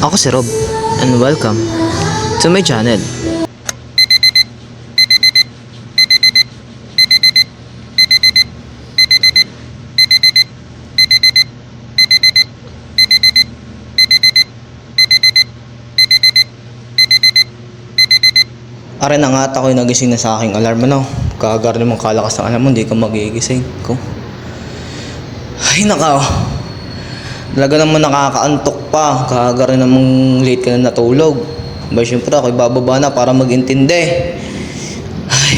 Ako si Rob and welcome to my channel. Are na nga at ako'y nagising na sa aking alarm Kagar namang kalakas ng alarm mo, hindi ka magigising ko. Ay nakaw. Talaga naman nakakaantok pa. Kagar namang late ka na natulog. Ba syempre ako'y bababa na para mag-intindi. Ay.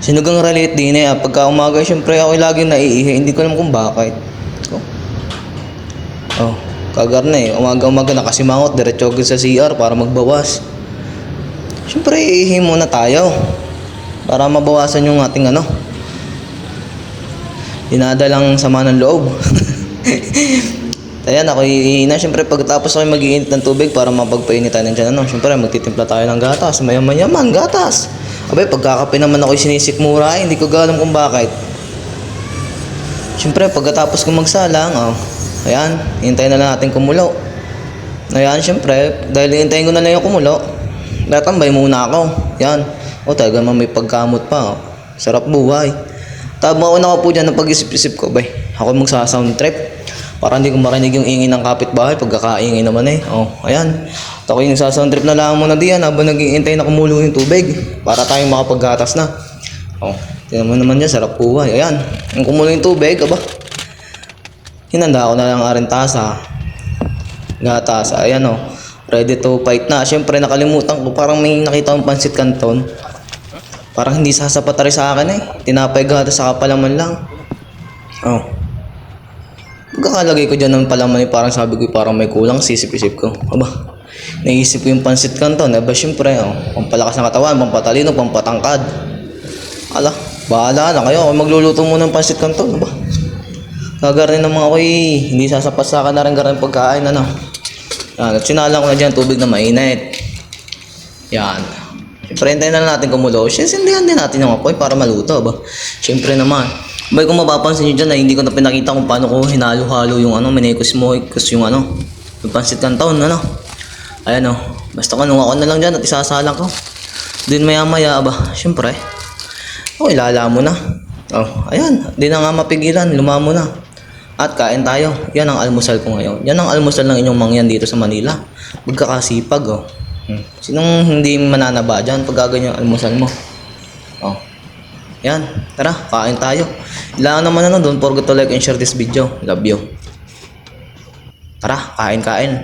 Sinugang relate din pagka umaga syempre ako'y laging naiihi. Hindi ko alam kung bakit. Kagar na Umaga-umaga nakasimangot. Diretso agad sa CR para magbawas. Siyempre, iihi muna tayo para mabawasan yung ating dinadalang sama ng loob. Ayan, ako iihi na. Siyempre, pagkatapos ako mag-iinit ng tubig para mapagpainitan ng dyan. Siyempre, magtitimpla tayo ng gatas. Mayaman-yaman, gatas. Abay, pagkakape naman ako'y sinisikmura. Hindi ko alam kung bakit. Siyempre, pagkatapos ko magsalang, ayan, hintayin na lang natin kumulo. Ayan, siyempre, dahil hintayin ko na lang yung kumulo, natambay muna ako. Yan. Talaga may pagkamot pa. Sarap buhay. Tama ako na po dyan ng pag-isip-isip ko. Ako magsa-sound trip. Para hindi ko marinig yung ingin ng kapitbahay. Pagkakaingin naman ayan. Ako yung nagsa-sound trip na lang muna diyan habang nag-iintay na kumulo yung tubig. Para tayong makapaggatas na. Tingnan mo naman yan. Sarap buhay. Ayan. Yung kumulo yung tubig, hinanda ko na lang arintasa. Gatas. Ayan ready to fight na. Siyempre nakalimutan ko, parang may nakita akong pansit canton. Parang hindi sasapat rin sa akin Tinapay gatas sa palaman lang. Pagkakalagay ko dyan ng palaman parang sabi ko parang may kulang. Sisip-isip ko. Naisip ko yung pansit canton. Siyempre pampalakas ng katawan, pampatalino, pampatangkad. Bahala na kayo. Ako magluluto muna ng pansit canton. Gagarin naman ako hindi sasapat sa akin na rin garin pagkain At sinalang ko na dyan tubig na mainit. Yan. Siyempre hintayin na natin kumulo. Sindihan din natin yung apoy para maluto Siyempre naman. Kung mapapansin nyo dyan hindi ko na pinakita kung paano ko hinalo-halo yung minekos yung yung pansit canton Ayan basta kanunga ko na lang dyan at isasalang ko. Din maya-maya siyempre. Ilala mo na. Ayan. Di na nga mapigilan. Lumamo na. At kain tayo. Yan ang almusal ko ngayon. Yan ang almusal ng inyong mangyan dito sa Manila. Magkakasipag Sinong hindi mananaba dyan pag gaganyan ang almusal mo? Yan. Tara, kain tayo. Ilangan naman don't forget to like and share this video. Love you. Tara, kain.